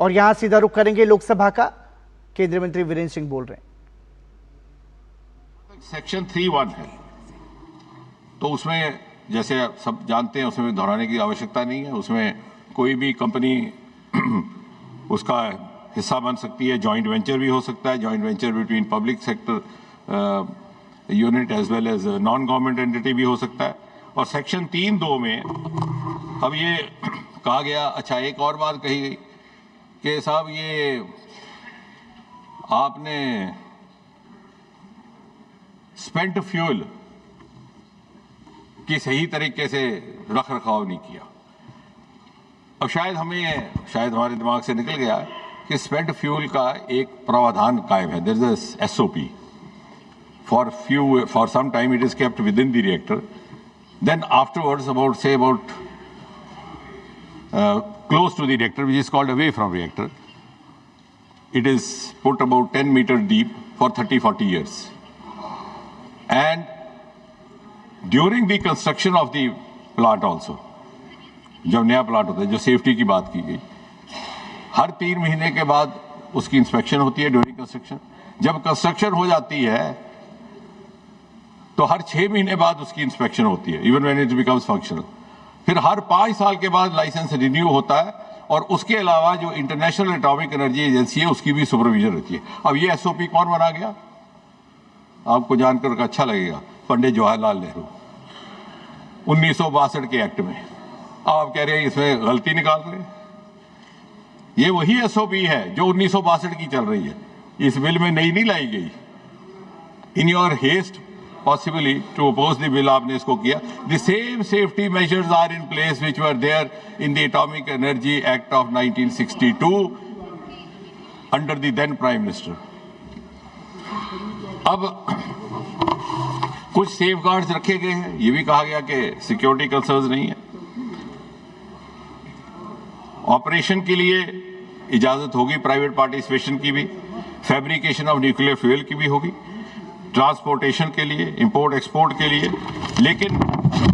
और यहां सीधा रुख करेंगे लोकसभा का। केंद्रीय मंत्री वीरेंद्र सिंह बोल रहे हैं। सेक्शन 3(1) है, तो उसमें जैसे सब जानते हैं उसमें दोहराने की आवश्यकता नहीं है। उसमें कोई भी कंपनी उसका हिस्सा बन सकती है, जॉइंट वेंचर भी हो सकता है, joint venture between public sector unit as well as non government entity भी हो सकता है। और सेक्शन 3(2) में अब ये कहा गया, अच्छा एक और बात कही गई कि साहब ये आपने स्पेंट फ्यूल की सही तरीके से रख रखाव नहीं किया। अब शायद हमारे दिमाग से निकल गया कि स्पेंट फ्यूल का एक प्रावधान कायम है, there is a SOP for some time it is kept within the reactor, then afterwards about close to the reactor, which is called away from reactor, it is put about 10 meters deep for 30-40 years, and during the construction of the plant also, जब नया plant होता है, जो safety की बात की गई, हर 3 महीने के बाद उसकी इंस्पेक्शन होती है ड्यूरिंग कंस्ट्रक्शन। जब कंस्ट्रक्शन हो जाती है तो हर 6 महीने बाद उसकी इंस्पेक्शन होती है, even when it becomes functional. फिर हर 5 साल के बाद लाइसेंस रिन्यू होता है, और उसके अलावा जो इंटरनेशनल एटॉमिक एनर्जी एजेंसी है उसकी भी सुपरविजन रहती है। अब ये SOP कौन बना गया, आपको जानकर अच्छा लगेगा, पंडित जवाहरलाल नेहरू 1962 के एक्ट में। अब आप कह रहे हैं इसमें गलती निकाल रहे हैं, ये वही SOP है जो 1962 की चल रही है, इस बिल में नई नहीं लाई गई। In your haste possibly to oppose the bill आपने इसको किया। The same safety measures are in place which were there in the Atomic Energy Act of 1962 under the then Prime Minister। अब कुछ सेफगार्ड्स रखे गए हैं, ये भी कहा गया कि सिक्योरिटी कंसर्न्स नहीं है। ऑपरेशन के लिए इजाजत होगी प्राइवेट पार्टिसिपेशन की भी, फैब्रिकेशन ऑफ न्यूक्लियर फ्यूल की भी होगी, ट्रांसपोर्टेशन के लिए, इंपोर्ट एक्सपोर्ट के लिए। लेकिन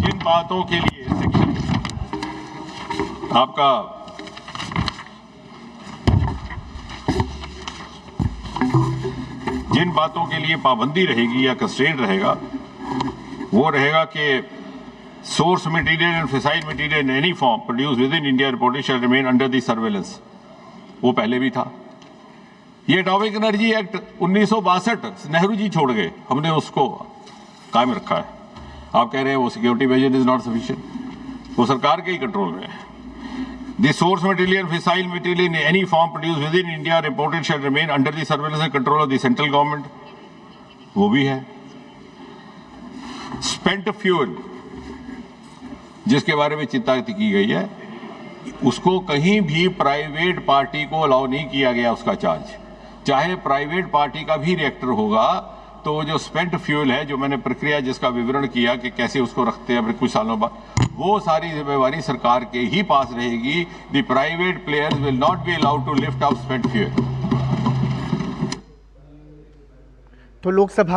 जिन बातों के लिए सेक्शन आपका जिन बातों के लिए पाबंदी रहेगी या कंस्ट्रेंट रहेगा, वो रहेगा कि source material and fissile material in any form produce within India reported shall remain under the surveillance. वो पहले भी था। ये atomic energy act 1962 Nehru ji छोड़ गए, हमने उसको कायम रखा है। आप कह रहे हैं वो security measure is not sufficient, वो सरकार के ही कंट्रोल में है। The source material fissile material in any form produce within India reported shall remain under the surveillance and control of the central government, वो भी है। स्पेंट फ्यूल जिसके बारे में चिंता की गई है, उसको कहीं भी प्राइवेट पार्टी को अलाउ नहीं किया गया उसका चार्ज। चाहे प्राइवेट पार्टी का भी रिएक्टर होगा तो जो स्पेंट फ्यूल है, जो मैंने प्रक्रिया जिसका विवरण किया कि कैसे उसको रखते हैं कुछ सालों बाद, वो सारी जिम्मेवारी सरकार के ही पास रहेगी। The private players will not be allowed to lift up spent fuel. तो लोकसभा